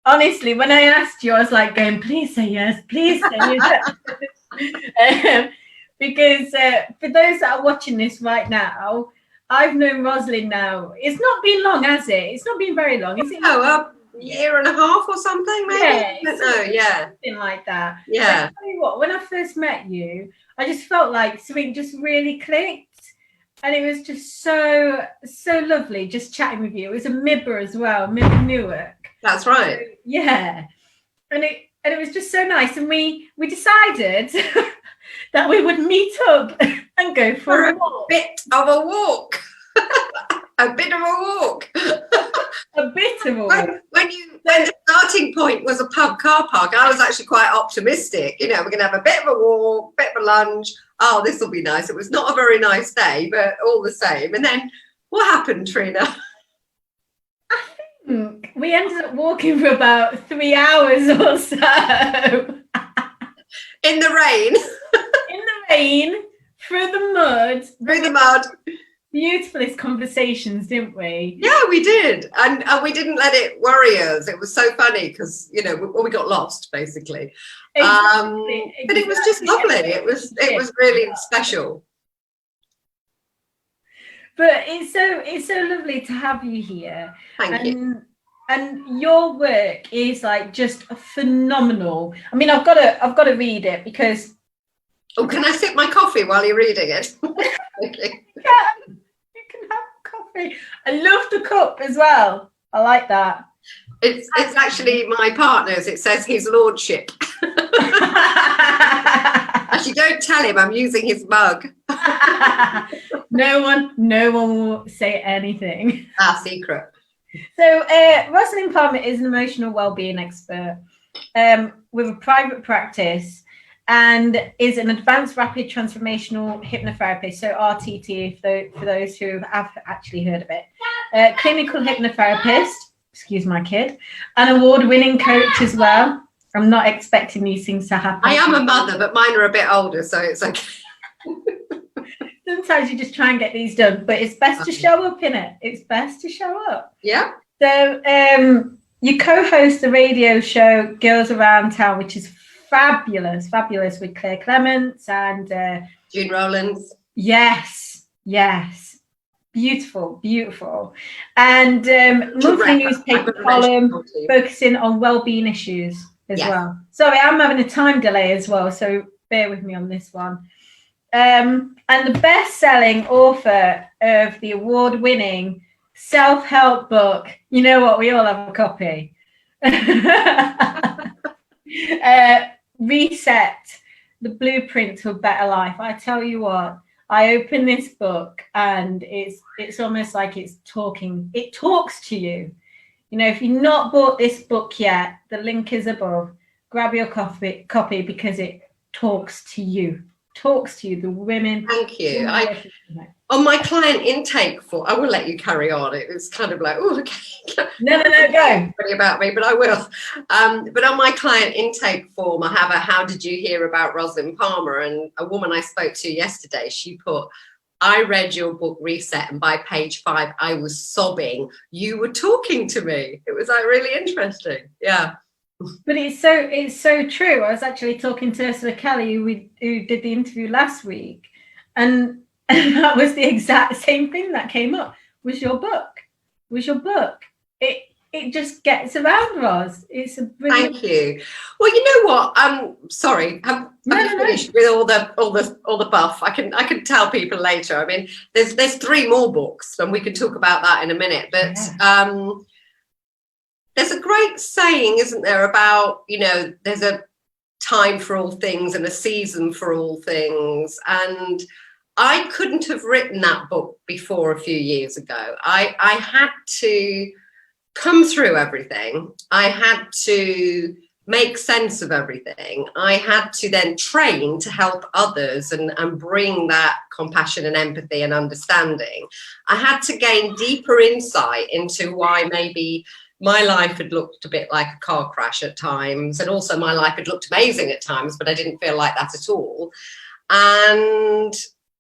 Honestly, when I asked you, I was like going, please say yes, please say yes. Because for those that are watching this right now, I've known Rosalyn now. It's not been long, has it? It's not been very long, is it? Oh, a year and a half or something, maybe? Yeah, I don't know, yeah. Something like that. Yeah. But tell you what, when I first met you, I just felt like something just really clicked. And it was just so lovely just chatting with you. It was a Mibber as well, Mibber Newark. That's right. So, yeah. And it was just so nice. And we decided that we would meet up and go for a walk. Bit of a walk. A bit of a walk. A bit of a walk. When the starting point was a pub car park, I was actually quite optimistic. You know, we're going to have a bit of a walk, bit of a lunch. Oh, this will be nice. It was not a very nice day, but all the same. And then what happened, Trina? I think we ended up walking for about 3 hours or so. In the rain. In the rain, through the mud. Through the mud. Beautifulest conversations, didn't we? Yeah, we did. And we didn't let it worry us. It was so funny because, you know, we got lost, basically. Exactly. But it was just lovely. It was really special. But it's so lovely to have you here. Thank you. And your work is like just phenomenal. I mean, I've got to read it because. Oh, can I sip my coffee while you're reading it? Okay. Yeah, you can have coffee. I love the cup as well. I like that. It's actually my partner's. It says his lordship. Actually, don't tell him I'm using his mug. No one will say anything. Our secret. So Rosalyn Palmer is an emotional wellbeing expert with a private practice and is an advanced rapid transformational hypnotherapist, so RTT for those who have actually heard of it. Clinical hypnotherapist, excuse my kid, an award-winning coach as well. I'm not expecting these things to happen. I am a mother, but mine are a bit older, so it's okay. Sometimes you just try and get these done, but it's best to show up, innit? It's best to show up. Yeah. So you co-host the radio show Girls Around Town, which is fabulous with Claire Clements and June Rowlands. Yes. Beautiful. And monthly newspaper column focusing on wellbeing issues as well. Sorry, I'm having a time delay as well, so bear with me on this one. And the best-selling author of the award-winning self-help book. You know what? We all have a copy. Reset, the blueprint to a better life. I tell you what, I open this book and it's almost like it talks to you. You know, if you've not bought this book yet, the link is above. Grab your copy because it talks to you. The women. Thank you. On my client intake form, I will let you carry on. It was kind of like, oh, okay. No, go. About me, but I will. But on my client intake form, I have a how did you hear about Rosalyn Palmer? And a woman I spoke to yesterday, she put, I read your book Reset, and by page 5, I was sobbing. You were talking to me. It was like really interesting. Yeah. But it's so true. I was actually talking to Ursula Kelly, who did the interview last week, and that was the exact same thing that came up. Was your book? It just gets around, Ros. It's a brilliant. Thank you. Well, you know what? Sorry. Have finished with all the buff? I can tell people later. I mean, there's 3 more books, and we can talk about that in a minute. But there's a great saying, isn't there, about, you know, there's a time for all things and a season for all things. And I couldn't have written that book before a few years ago. I had to come through everything. I had to make sense of everything. I had to then train to help others and bring that compassion and empathy and understanding. I had to gain deeper insight into why maybe my life had looked a bit like a car crash at times, and also my life had looked amazing at times, but I didn't feel like that at all. And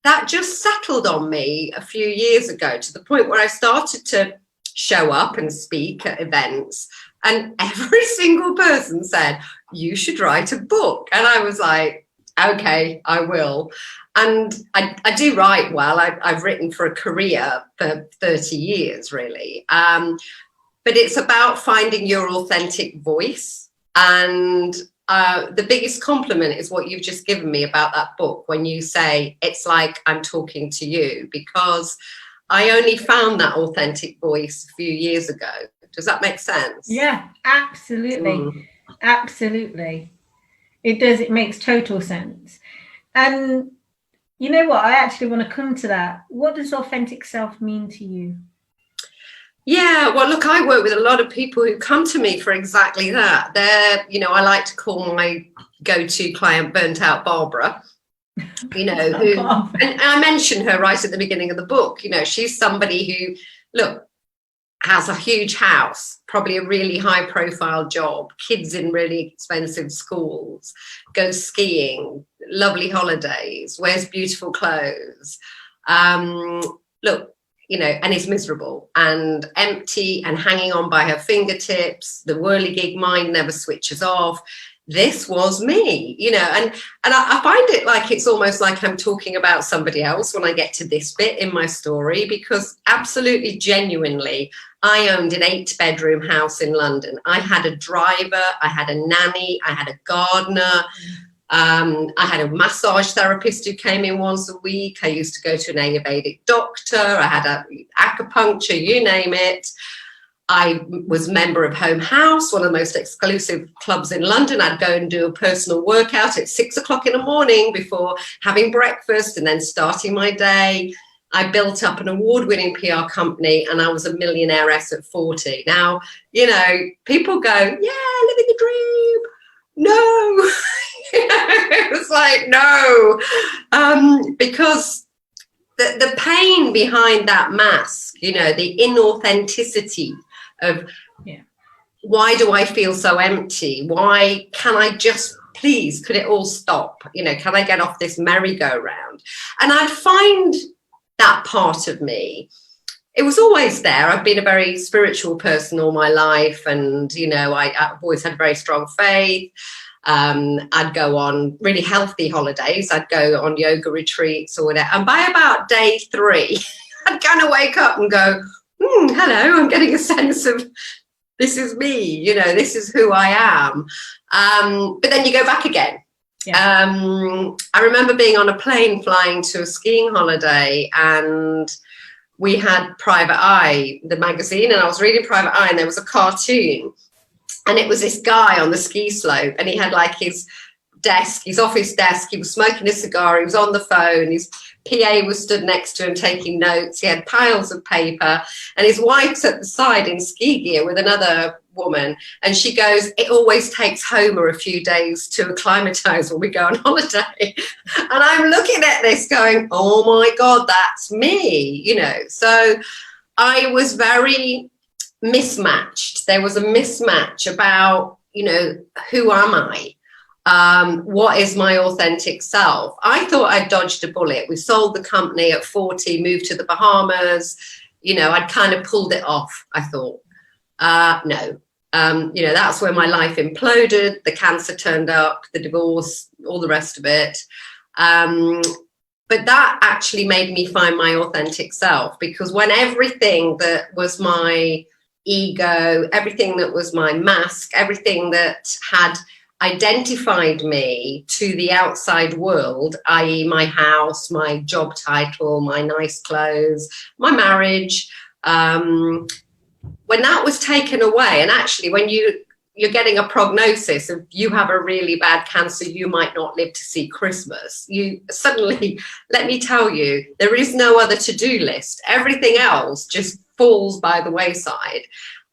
that just settled on me a few years ago, to the point where I started to show up and speak at events And every single person said, you should write a book. And I was like, okay, I will. And I do write well. I've written for a career for 30 years, really. But it's about finding your authentic voice. And the biggest compliment is what you've just given me about that book, when you say it's like I'm talking to you, because I only found that authentic voice a few years ago. Does that make sense? Yeah, absolutely. Absolutely. It does. It makes total sense. And you know what? I actually want to come to that. What does authentic self mean to you? Yeah, well, look, I work with a lot of people who come to me for exactly that. They're, I like to call my go-to client Burnt Out Barbara, who, and I mentioned her right at the beginning of the book. She's somebody who, look, has a huge house, probably a really high profile job, kids in really expensive schools, goes skiing, lovely holidays, wears beautiful clothes. Look, and is miserable and empty and hanging on by her fingertips. The whirligig mind never switches off. This was me, and I find it like it's almost like I'm talking about somebody else when I get to this bit in my story, because absolutely genuinely, I owned an 8-bedroom house in London. I had a driver, I had a nanny, I had a gardener. I had a massage therapist who came in once a week. I used to go to an Ayurvedic doctor. I had acupuncture, you name it. I was a member of Home House, one of the most exclusive clubs in London. I'd go and do a personal workout at 6 o'clock in the morning before having breakfast and then starting my day. I built up an award-winning PR company, and I was a millionaire-ess at 40. Now, people go, yeah, living the dream. No. It was like, no, because the pain behind that mask, the inauthenticity of why do I feel so empty? Why can I just, please, could it all stop? Can I get off this merry-go-round? And I'd find that part of me. It was always there. I've been a very spiritual person all my life, and, I've always had very strong faith. I'd go on really healthy holidays. I'd go on yoga retreats or whatever. And by about day 3, I'd kind of wake up and go, hello, I'm getting a sense of this is me, this is who I am. But then you go back again. Yeah. I remember being on a plane flying to a skiing holiday, and we had Private Eye, the magazine, and I was reading Private Eye, and there was a cartoon. And it was this guy on the ski slope, and he had like his desk, his office desk. He was smoking a cigar. He was on the phone. His PA was stood next to him taking notes. He had piles of paper, and his wife's at the side in ski gear with another woman. And she goes, it always takes Homer a few days to acclimatize when we go on holiday. And I'm looking at this going, oh my God, that's me, So I was very mismatched. There was a mismatch about, who am I? What is my authentic self? I thought I'd dodged a bullet. We sold the company at 40, moved to the Bahamas. I'd kind of pulled it off, I thought. No. That's where my life imploded. The cancer turned up, the divorce, all the rest of it. But that actually made me find my authentic self, because when everything that was my ego, everything that was my mask, everything that had identified me to the outside world, i.e. my house, my job title, my nice clothes, my marriage, when that was taken away, and actually when you're getting a prognosis of you have a really bad cancer, you might not live to see Christmas, you suddenly, let me tell you, there is no other to-do list. Everything else just falls by the wayside.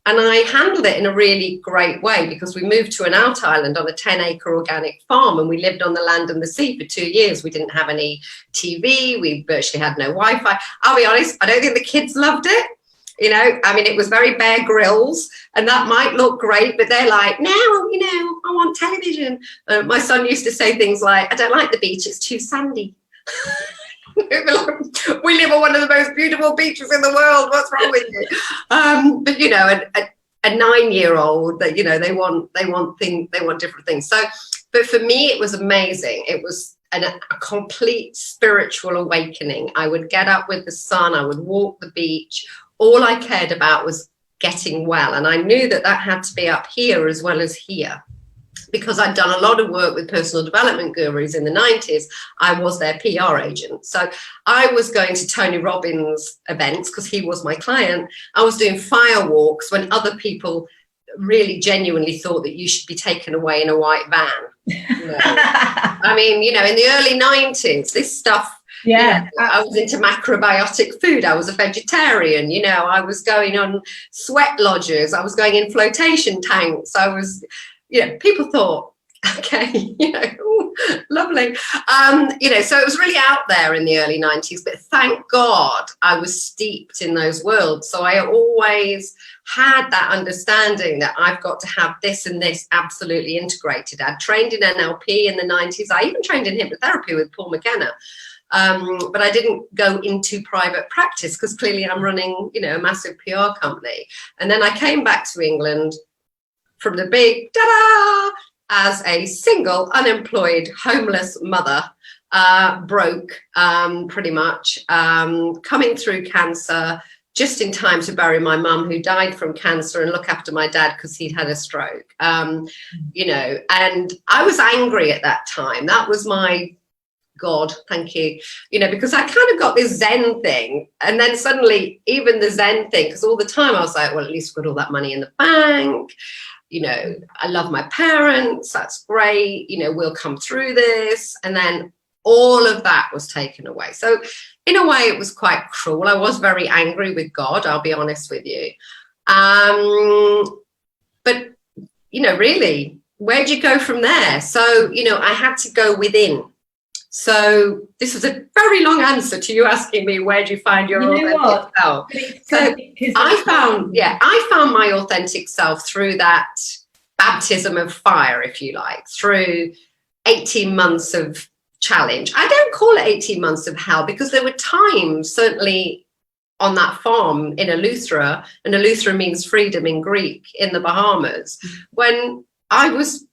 And I handled it in a really great way, because we moved to an out island on a 10-acre organic farm, and we lived on the land and the sea for 2 years. We didn't have any TV. We virtually had no Wi-Fi. I'll be honest, I don't think the kids loved it. It was very Bear Grylls, and that might look great, but they're like, no, I want television. My son used to say things like, I don't like the beach, it's too sandy. We live on one of the most beautiful beaches in the world. What's wrong with you? But a 9-year-old that, you know, they want different things. So, but for me, it was amazing. It was a complete spiritual awakening. I would get up with the sun, I would walk the beach. All I cared about was getting well. And I knew that had to be up here as well as here, because I'd done a lot of work with personal development gurus in the 90s. I was their PR agent. So I was going to Tony Robbins events because he was my client. I was doing fire walks when other people really genuinely thought that you should be taken away in a white van. You know? I mean, you know, in the early 90s, this stuff, yeah, you know, I was into macrobiotic food. I was a vegetarian, you know, I was going on sweat lodges. I was going in flotation tanks. I was, you know, people thought, okay, you know, ooh, lovely. You know, so it was really out there in the early 90s, but thank God I was steeped in those worlds. So I always had that understanding that I've got to have this and this absolutely integrated. I'd trained in NLP in the 90s. I even trained in hypnotherapy with Paul McKenna. But I didn't go into private practice because clearly I'm running, you know, a massive PR company. And then I came back to England from the big ta-da as a single, unemployed, homeless mother, broke pretty much, coming through cancer, just in time to bury my mum who died from cancer and look after my dad because he'd had a stroke. You know, and I was angry at that time. That was my God, thank you, you know, because I kind of got this Zen thing, and then suddenly even the Zen thing, because all the time I was like, well, at least I've got all that money in the bank, you know, I love my parents, that's great, you know, we'll come through this. And then all of that was taken away. So in a way it was quite cruel. I was very angry with God, I'll be honest with you. But, you know, really, where'd you go from there? So, you know, I had to go within. So this was a very long answer to you asking me, where do you find your authentic self? So I found my authentic self through that baptism of fire, if you like, through 18 months of challenge. I don't call it 18 months of hell because there were times, certainly on that farm in Eleuthera, and Eleuthera means freedom in Greek, in the Bahamas, when I was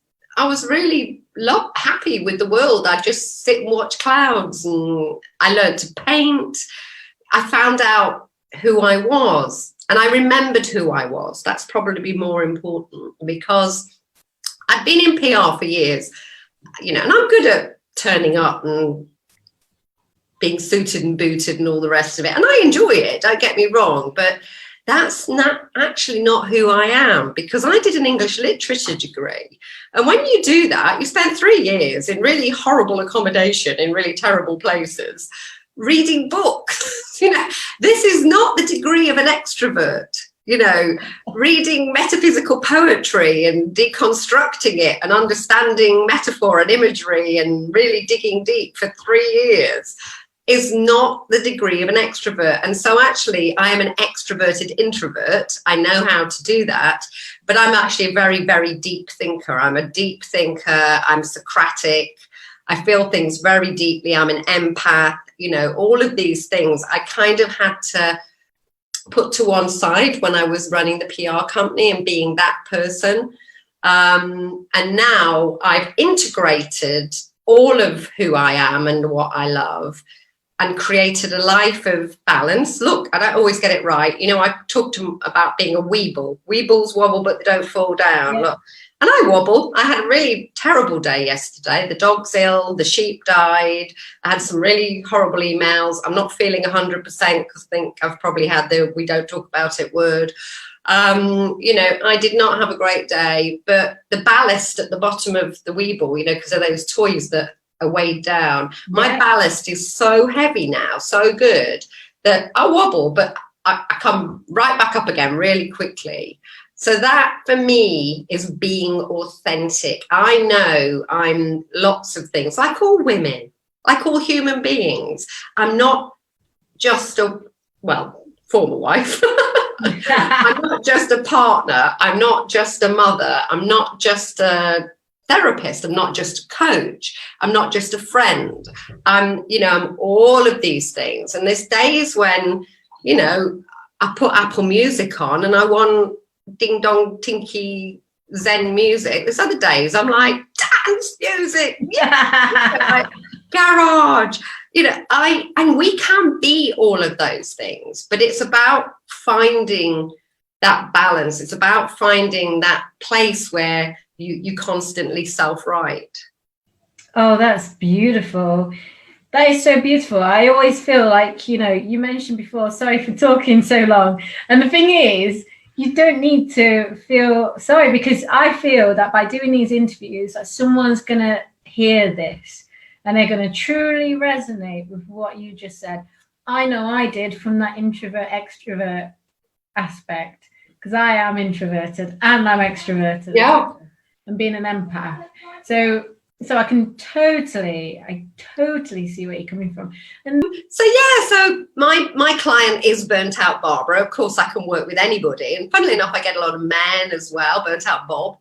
really happy with the world. I just sit and watch clouds, and I learned to paint. I found out who I was, and I remembered who I was. That's probably more important, because I've been in PR for years, you know, and I'm good at turning up and being suited and booted and all the rest of it, and I enjoy it, don't get me wrong, but that's not who I am, because I did an English literature degree. And when you do that, you spend 3 years in really horrible accommodation in really terrible places, reading books. You know, this is not the degree of an extrovert, you know, reading metaphysical poetry and deconstructing it and understanding metaphor and imagery and really digging deep for 3 years is not the degree of an extrovert. And so actually I am an extroverted introvert. I know how to do that, but I'm actually a very, very deep thinker. I'm a deep thinker. I'm Socratic. I feel things very deeply. I'm an empath, you know, all of these things I kind of had to put to one side when I was running the PR company and being that person. And now I've integrated all of who I am and what I love, and created a life of balance. Look, I don't always get it right. You know, I talked about being a weeble. Weebles wobble, but they don't fall down. Yeah. Look, and I wobble. I had a really terrible day yesterday. The dog's ill, the sheep died. I had some really horrible emails. I'm not feeling 100% because I think I've probably had the we don't talk about it word. You know, I did not have a great day, but the ballast at the bottom of the weeble, you know, because of those toys that are weighed down. My ballast is so heavy now, so good, that I wobble, but I come right back up again really quickly. So that for me is being authentic. I know I'm lots of things, like all women, like all human beings. I'm not just a, well, former wife. I'm not just a partner. I'm not just a mother. I'm not just a therapist. I'm not just a coach. I'm not just a friend. You know, I'm all of these things. And there's days when, you know, I put Apple Music on and I want ding dong tinky Zen music. There's other days I'm like, dance music, like, garage, and we can be all of those things, but it's about finding that balance. It's about finding that place where you constantly self-right. Oh, that's beautiful. That is so beautiful. I always feel like, you mentioned before, sorry for talking so long. And the thing is, you don't need to feel sorry, because I feel that by doing these interviews, that someone's going to hear this and they're going to truly resonate with what you just said. I know I did, from that introvert extrovert aspect, because I am introverted and I'm extroverted. Yeah. And being an empath. So I can totally see where you're coming from. And so my client is burnt out Barbara. Of course, I can work with anybody, and funnily enough, I get a lot of men as well, burnt out Bob.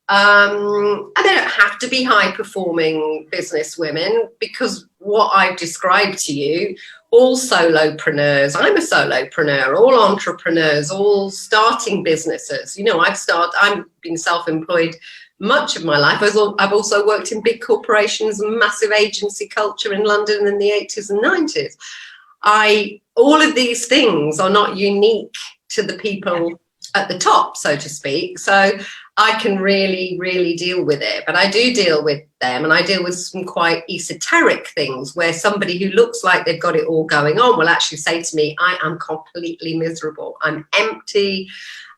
And they don't have to be high performing business women, because what I've described to you, all solopreneurs, I'm a solopreneur, all entrepreneurs, all starting businesses. I've been self-employed much of my life. I've also worked in big corporations and massive agency culture in London in the 80s and 90s. All of these things are not unique to the people at the top, so to speak. So I can really, really deal with it. But I do deal with them, and I deal with some quite esoteric things where somebody who looks like they've got it all going on will actually say to me, I am completely miserable. I'm empty.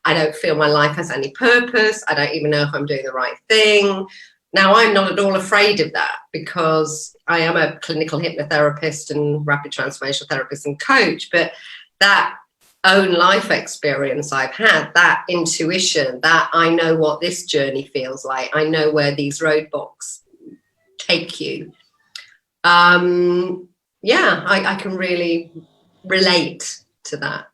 I don't feel my life has any purpose. I don't even know if I'm doing the right thing. Now, I'm not at all afraid of that, because I am a clinical hypnotherapist and rapid transformational therapist and coach. But that own life experience I've had, that intuition, that I know what this journey feels like. I know where these roadblocks take you. I can really relate to that.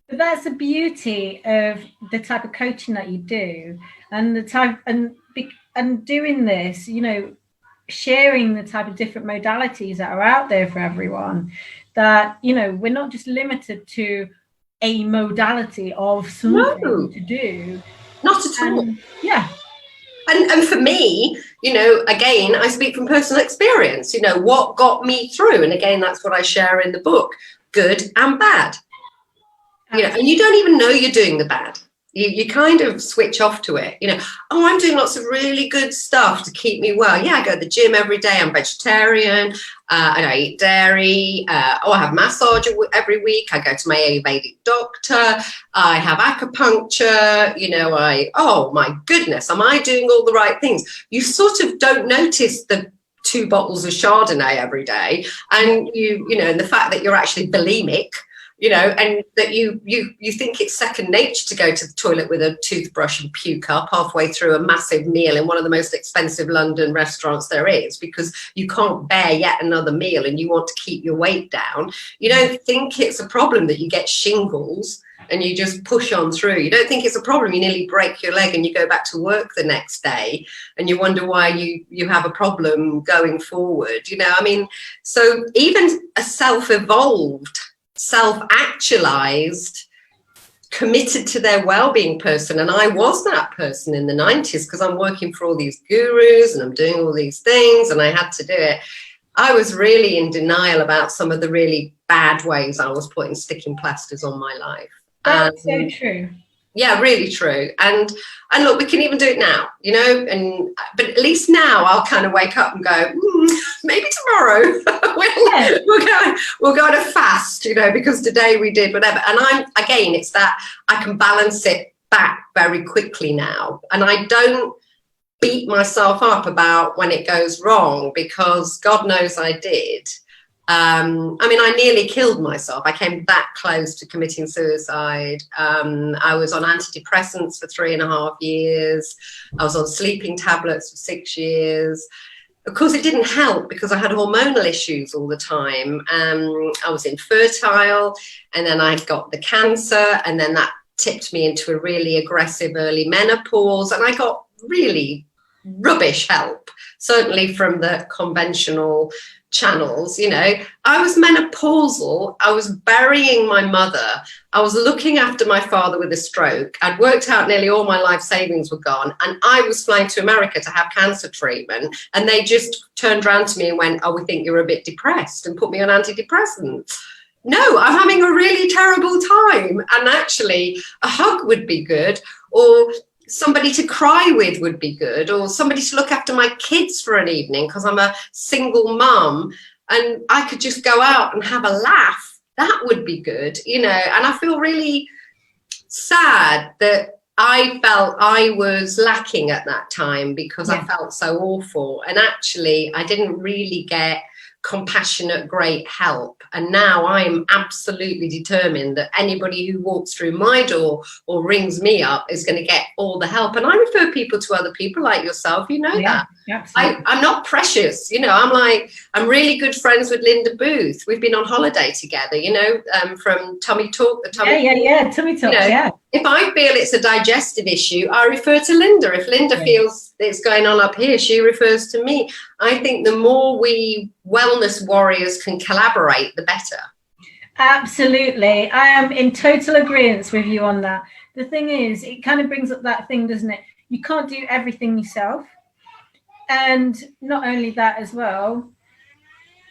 But that's the beauty of the type of coaching that you do, and the type and doing this, sharing the type of different modalities that are out there for everyone, that, we're not just limited to a modality of something to do. Not at all. Yeah. And for me, again, I speak from personal experience, what got me through. And again, that's what I share in the book, good and bad. And you don't even know you're doing the bad. You kind of switch off to it. I'm doing lots of really good stuff to keep me well. Yeah, I go to the gym every day. I'm vegetarian. And I eat dairy. I have massage every week. I go to my Ayurvedic doctor. I have acupuncture. Oh my goodness, am I doing all the right things? You sort of don't notice the 2 bottles of Chardonnay every day, and and the fact that you're actually bulimic. And that you think it's second nature to go to the toilet with a toothbrush and puke up halfway through a massive meal in one of the most expensive London restaurants there is, because you can't bear yet another meal and you want to keep your weight down. You don't think it's a problem that you get shingles and you just push on through. You don't think it's a problem you nearly break your leg and you go back to work the next day and you wonder why you have a problem going forward. So even a self-evolved, self-actualized, committed to their well-being person, and I was that person in the 90s, because I'm working for all these gurus and I'm doing all these things and I had to do it. I was really in denial about some of the really bad ways I was putting sticking plasters on my life. That's so true. Yeah, really true. And look, we can even do it now, but at least now I'll kind of wake up and go, maybe tomorrow we'll go on a fast, because today we did whatever. And it's that I can balance it back very quickly now. And I don't beat myself up about when it goes wrong, because God knows I did. I nearly killed myself. I came that close to committing suicide. I was on antidepressants for 3.5 years. I was on sleeping tablets for 6 years. Of course, it didn't help because I had hormonal issues all the time. I was infertile, and then I got the cancer, and then that tipped me into a really aggressive early menopause, and I got really rubbish help, certainly from the conventional channels, you know, I was menopausal, I was burying my mother, I was looking after my father with a stroke, I'd worked out nearly all my life savings were gone, and I was flying to America to have cancer treatment, and they just turned around to me and went, oh, we think you're a bit depressed, and put me on antidepressants. No, I'm having a really terrible time, and actually a hug would be good, or somebody to cry with would be good, or somebody to look after my kids for an evening because I'm a single mum and I could just go out and have a laugh. That would be good, you know. And I feel really sad that I felt I was lacking at that time because I felt so awful, and actually I didn't really get compassionate, great help. And now I'm absolutely determined that anybody who walks through my door or rings me up is going to get all the help. And I refer people to other people like yourself, you know that. I'm not precious, you know. I'm really good friends with Linda Booth. We've been on holiday together, you know, from Tummy Talk. Tummy Talk, you know, if I feel it's a digestive issue, I refer to Linda. If Linda feels it's going on up here, she refers to me. I think the more we wellness warriors can collaborate, the better. Absolutely. I am in total agreement with you on that. The thing is, it kind of brings up that thing, doesn't it? You can't do everything yourself. And not only that as well,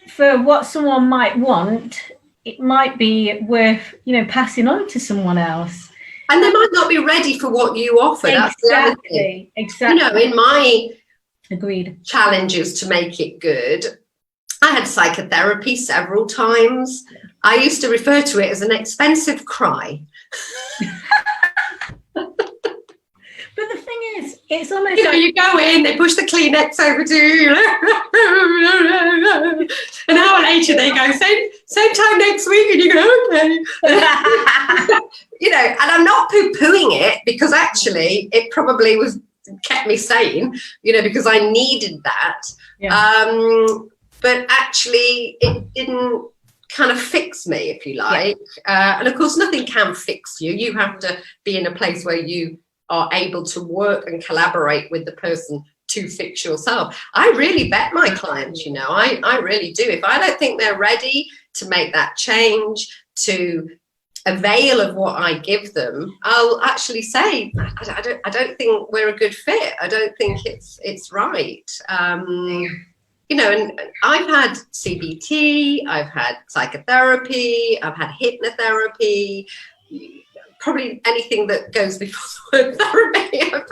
for what someone might want, it might be worth, you know, passing on to someone else. And they might not be ready for what you offer. That's the other thing. Exactly. You know, in my agreed challenges to make it good, I had psychotherapy several times. I used to refer to it as an expensive cry. But the thing is, it's almost you know, you go in, they push the Kleenex over to you, an hour later they go, same time next week, and you go, okay. You know, and I'm not poo-pooing it, because actually it probably kept me sane, you know, because I needed that. But actually it didn't kind of fix me, if you like. And of course, nothing can fix you. You have to be in a place where you are able to work and collaborate with the person to fix yourself. I really vet my clients, you know, I really do. If I don't think they're ready to make that change, to avail of what I give them, I'll actually say, I don't think we're a good fit. I don't think it's right. You know, and I've had CBT, I've had psychotherapy, I've had hypnotherapy, probably anything that goes before therapy. I've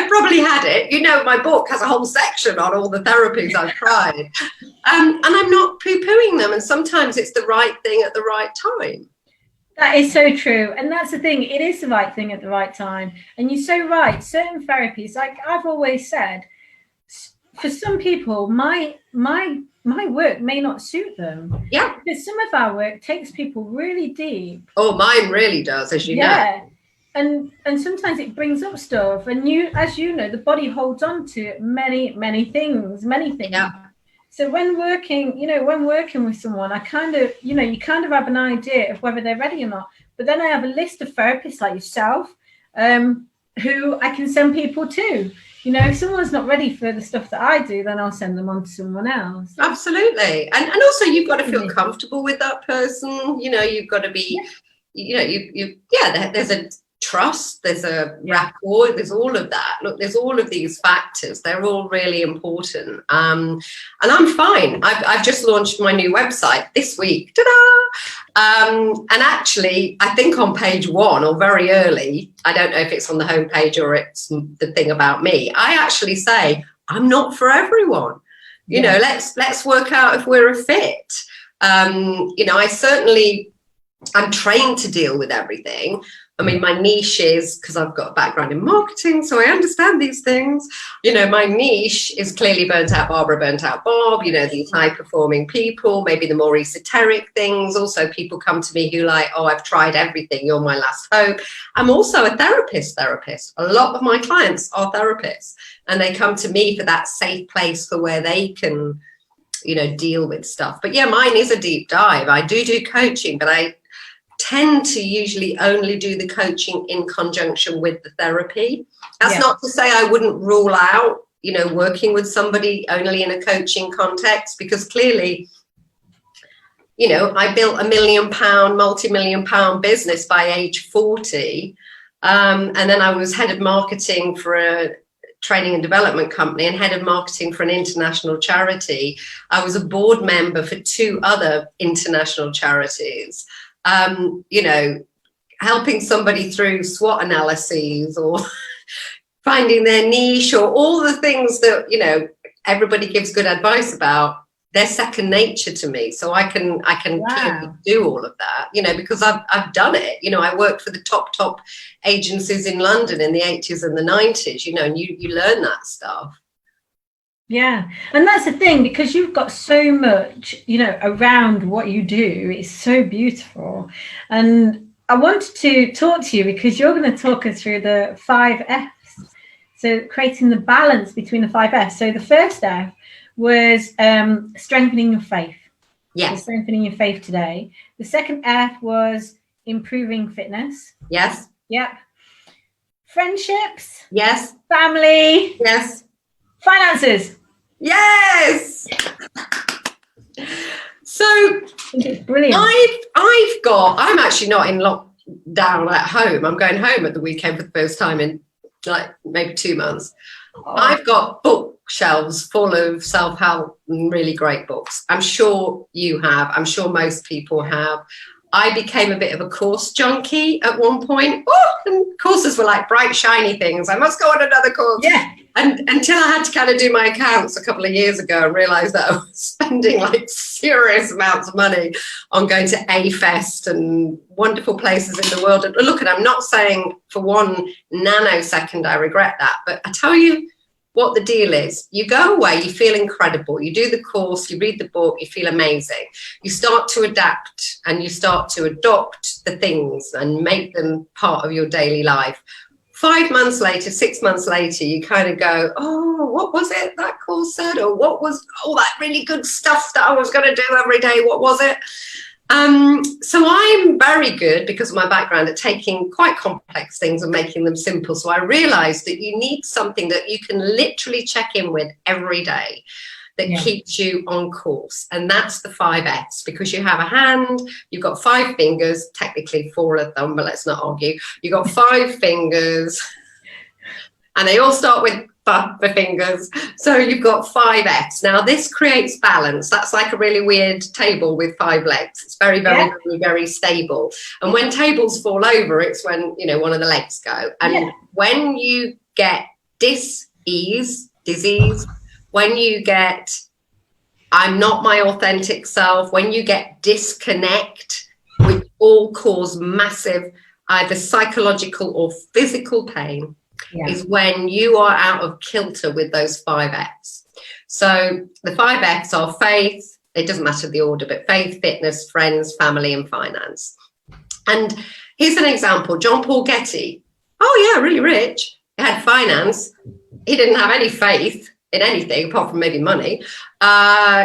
probably had it. You know, my book has a whole section on all the therapies I've tried. And I'm not poo-pooing them. And sometimes it's the right thing at the right time. That is so true. And that's the thing. It is the right thing at the right time. And you're so right. Certain therapies, like I've always said, for some people, my work may not suit them. Yeah. Because some of our work takes people really deep. Oh, mine really does, as you know. Yeah. And sometimes it brings up stuff. And as you know, the body holds on to many things. Yeah. So when working with someone, I kind of, you know, you kind of have an idea of whether they're ready or not. But then I have a list of therapists like yourself, who I can send people to. You know, if someone's not ready for the stuff that I do, then I'll send them on to someone else. Absolutely. And also you've got to feel comfortable with that person. You know, you've got to be, you know, there's a trust, there's a rapport, there's all of that. Look, there's all of these factors. They're all really important. And I'm fine. I've just launched my new website this week. Ta-da! And actually, I think on page 1 or very early, I don't know if it's on the homepage or it's the thing about me, I actually say, I'm not for everyone. You know, let's work out if we're a fit. You know, I'm trained to deal with everything. I mean, my niche is, because I've got a background in marketing, so I understand these things. You know, my niche is clearly burnt out Barbara, burnt out Bob, you know, these high performing people, maybe the more esoteric things. Also, people come to me who like, oh, I've tried everything, you're my last hope. I'm also a therapist. A lot of my clients are therapists, and they come to me for that safe place for where they can, you know, deal with stuff. But yeah, mine is a deep dive. I do coaching, but I tend to usually only do the coaching in conjunction with the therapy. That's not to say I wouldn't rule out you know, working with somebody only in a coaching context, because clearly, you know, I built £1 million, multi-million pound business by age 40. And then I was head of marketing for a training and development company and head of marketing for an international charity. I was a board member for 2 other international charities, you know, helping somebody through SWOT analyses or finding their niche, or all the things that, you know, everybody gives good advice about. They're second nature to me. So I can clearly do all of that, you know, because I've done it. You know, I worked for the top agencies in London in the 80s and the 90s, you know, and you learn that stuff. Yeah. And that's the thing, because you've got so much, you know, around what you do. It's so beautiful. And I wanted to talk to you because you're going to talk us through the 5 F's. So creating the balance between the 5 F's. So the first F was strengthening your faith. Yes. So strengthening your faith today. The second F was improving fitness. Yes. Yep. Friendships. Yes. Family. Yes. Finances. Yes. So It's brilliant. I'm actually not in lockdown at home. I'm going home at the weekend for the first time in like maybe 2 months. Oh. I've got bookshelves full of self-help and really great books. I'm sure you have. I'm sure most people have. I became a bit of a course junkie at one point. Oh, and courses were like bright, shiny things. I must go on another course. Yeah. And until I had to kind of do my accounts a couple of years ago and realised that I was spending like serious amounts of money on going to A-Fest and wonderful places in the world. And look, and I'm not saying for 1 nanosecond I regret that, but I tell you what the deal is. You go away, you feel incredible. You do the course, you read the book, you feel amazing. You start to adapt and you start to adopt the things and make them part of your daily life. 5 months later, 6 months later, you kind of go, oh, what was it that course said? Or what was all that really good stuff that I was going to do every day? What was it? So I'm very good, because of my background, at taking quite complex things and making them simple. So I realized that you need something that you can literally check in with every day that keeps you on course. And that's the 5 F's, because you have a hand, you've got 5 fingers, technically 4 of them, but let's not argue. You've got 5 fingers and they all start with the fingers. So you've got 5 F's. Now this creates balance. That's like a really weird table with 5 legs. It's very, very, very, very stable. And when tables fall over, it's when, you know, one of the legs go. And when you get disease, when you get I'm not my authentic self, when you get disconnect, which all cause massive either psychological or physical pain, is when you are out of kilter with those 5 F's. So the 5 F's are faith, it doesn't matter the order, but faith, fitness, friends, family, and finance. And here's an example. John Paul Getty, oh yeah, really rich, he had finance, he didn't have any faith in anything apart from maybe money.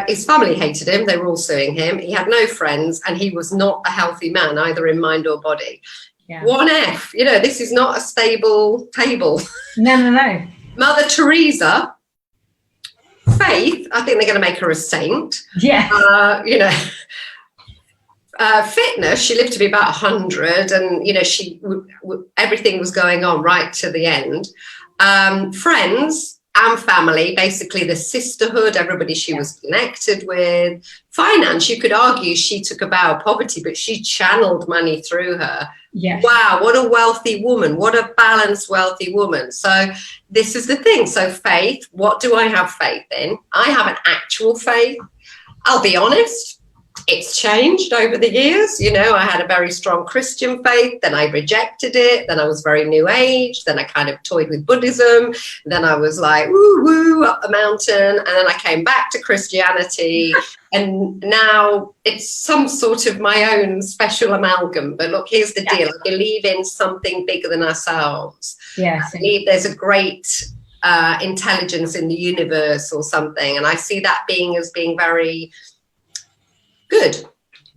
His family hated him, they were all suing him, he had no friends, and he was not a healthy man, either in mind or body. 1 F, you know, this is not a stable table. No. Mother Teresa, faith, I think they're going to make her a saint. Yeah. You know, fitness, she lived to be about 100, and, you know, she everything was going on right to the end. Friends and family, basically the sisterhood, everybody she was connected with. Finance, you could argue she took a vow of poverty, but she channeled money through her. Wow, what a wealthy woman, what a balanced, wealthy woman. So this is the thing. So faith, what do I have faith in? I have an actual faith. I'll be honest, it's changed over the years. You know, I had a very strong Christian faith, then I rejected it, then I was very New Age, then I kind of toyed with Buddhism, then I was like, woo, up the mountain, and then I came back to Christianity, and now it's some sort of my own special amalgam. But look, here's the deal. I believe in something bigger than ourselves. I believe there's a great intelligence in the universe or something, and I see that being as being very good.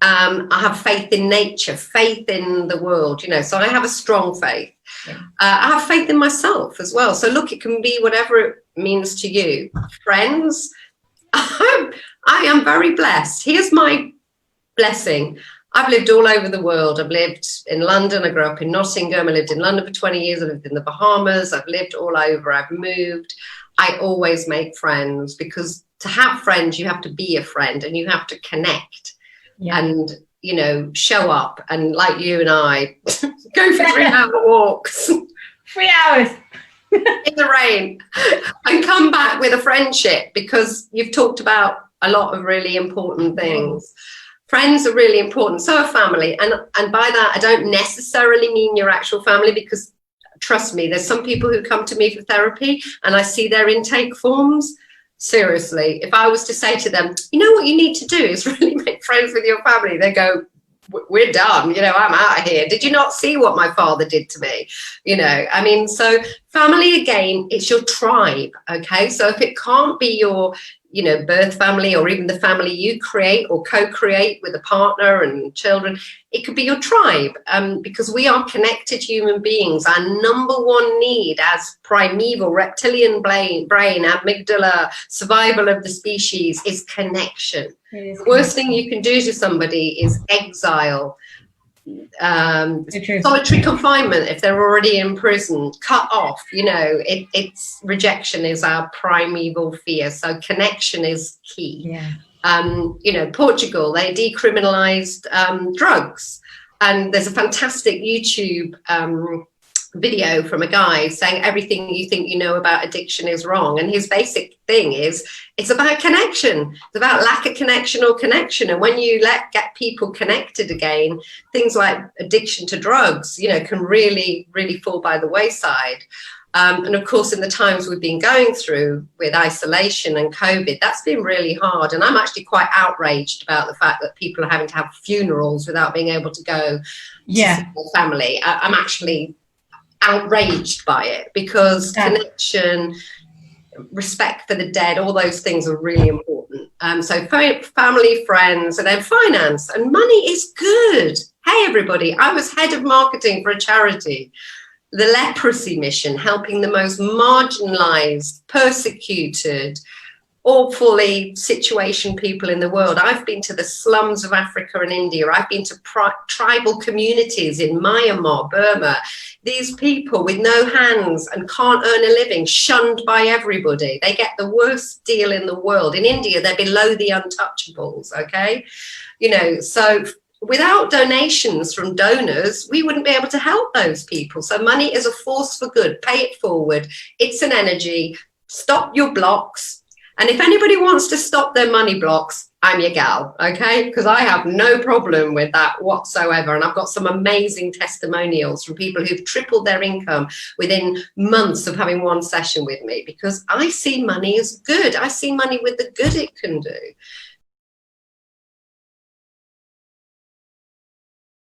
I have faith in nature, faith in the world, you know, so I have a strong faith. Yeah. I have faith in myself as well. So look, it can be whatever it means to you. Friends, I am very blessed. Here's my blessing. I've lived all over the world. I've lived in London. I grew up in Nottingham. I lived in London for 20 years. I lived in the Bahamas. I've lived all over. I've moved. I always make friends, because to have friends, you have to be a friend and you have to connect. Yeah. And, you know, show up, and like you and I, go for 3-hour walks. 3 hours. In the rain, and come back with a friendship, because you've talked about a lot of really important things. Friends are really important, so are family, and by that I don't necessarily mean your actual family, because trust me, there's some people who come to me for therapy and I see their intake forms. Seriously, if I was to say to them, you know what you need to do is really make friends with your family, they go, we're done, you know, I'm out of here. Did you not see what my father did to me? You know, I mean, so family, again, it's your tribe. Okay, so if it can't be your, you know, birth family, or even the family you create or co-create with a partner and children, it could be your tribe, because we are connected human beings. Our number one need as primeval reptilian brain, amygdala, survival of the species, is connection. The worst thing you can do to somebody is exile, solitary confinement if they're already in prison, cut off, you know, it's rejection is our primeval fear. So connection is key. Yeah. You know, Portugal, they decriminalized drugs, and there's a fantastic YouTube video from a guy saying everything you think you know about addiction is wrong, and his basic thing is it's about connection. It's about lack of connection or connection, and when you get people connected again, things like addiction to drugs, you know, can really fall by the wayside. And of course, in the times we've been going through with isolation and COVID, that's been really hard. And I'm actually quite outraged about the fact that people are having to have funerals without being able to go to their family. I'm actually outraged by it, because connection, respect for the dead, all those things are really important. So family, friends, and then finance and money is good. Hey, everybody, I was head of marketing for a charity, the leprosy mission, helping the most marginalized, persecuted, awfully situation people in the world. I've been to the slums of Africa and India. I've been to tribal communities in Myanmar, Burma. These people with no hands and can't earn a living, shunned by everybody. They get the worst deal in the world. In India, they're below the untouchables, okay? You know, so without donations from donors, we wouldn't be able to help those people. So money is a force for good. Pay it forward. It's an energy. Stop your blocks. And if anybody wants to stop their money blocks, I'm your gal, okay? Because I have no problem with that whatsoever. And I've got some amazing testimonials from people who've tripled their income within months of having one session with me, because I see money as good. I see money with the good it can do.